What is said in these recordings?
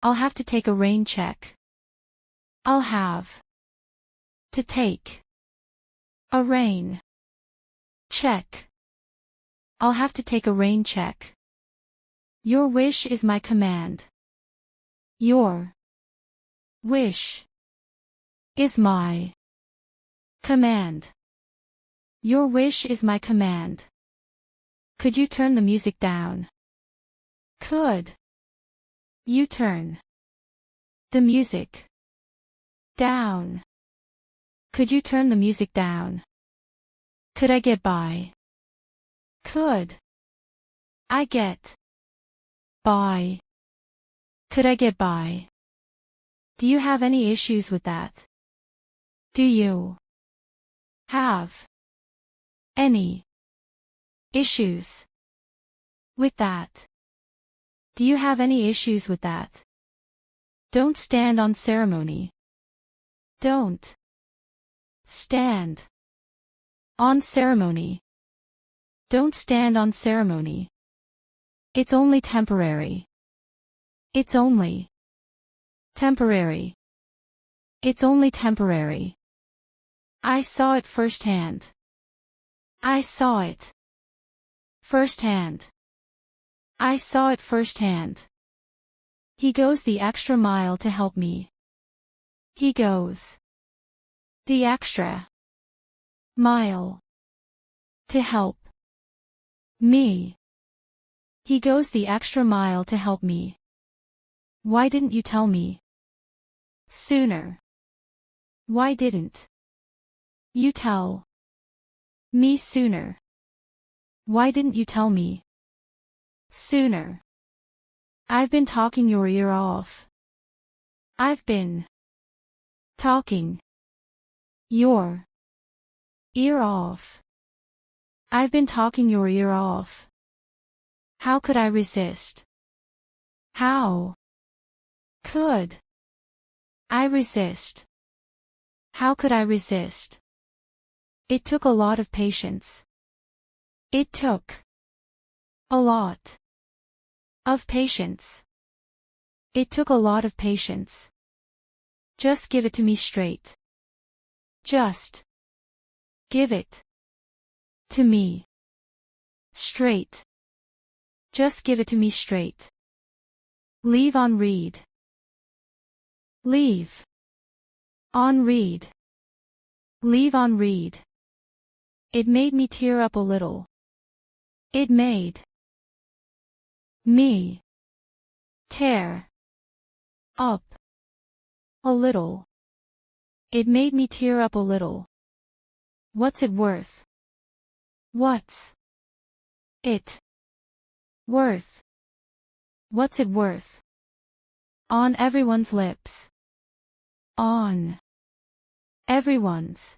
I'll have to take a rain check. I'll have to take a rain check. I'll have to take a rain check. Your wish is my command. Your wish is my command. Your wish is my command. Could you turn the music down? Could you turn the music down? Could you turn the music down? Could I get by? Could I get by? Could I get by? Do you have any issues with that? Do you have any issues with that? Do you have any issues with that? Don't stand on ceremony. Don't stand on ceremony. Don't stand on ceremony. It's only temporary. It's only temporary. It's only temporary. I saw it firsthand. I saw it firsthand. I saw it firsthand. He goes the extra mile to help me. He goes the extra mile to help me. He goes the extra mile to help me. Why didn't you tell me sooner? Why didn't you tell me sooner? Why didn't you tell me sooner? I've been talking your ear off. I've been talking your ear off. I've been talking your ear off. How could I resist? How could I resist? How could I resist? It took a lot of patience. It took a lot of patience. It took a lot of patience. Just give it to me straight. Just give it to me straight. Just give it to me straight. Leave on read. Leave on read. Leave on read. It made me tear up a little. It made me tear up a little. It made me tear up a little. What's it worth? What's it worth? What's it worth? On everyone's lips. On everyone's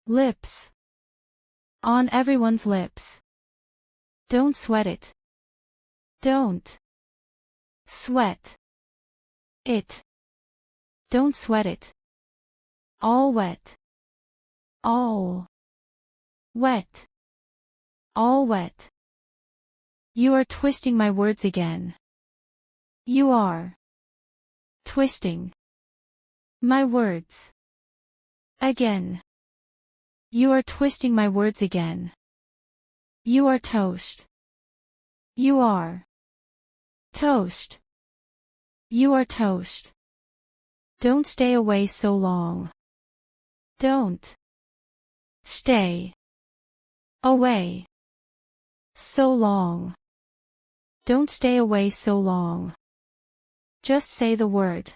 lips. On everyone's lips. Don't sweat it. Don't sweat it. Don't sweat it. All wet. All wet. All wet. You are twisting my words again. You are twisting my words again. You are twisting my words again. You are toast. You are toast. You are toast. Don't stay away so long. Don't stay away so long. Don't stay away so long. Just say the word.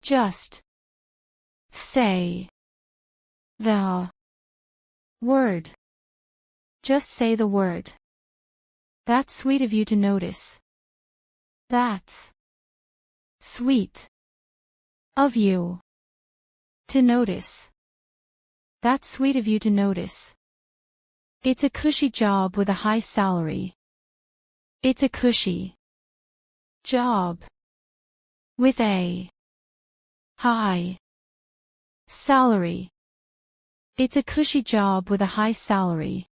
Just say the word. Just say the word. That's sweet of you to notice. That's sweet of you to notice. That's sweet of you to notice. It's a cushy job with a high salary. It's a cushy job with a high salary. It's a cushy job with a high salary.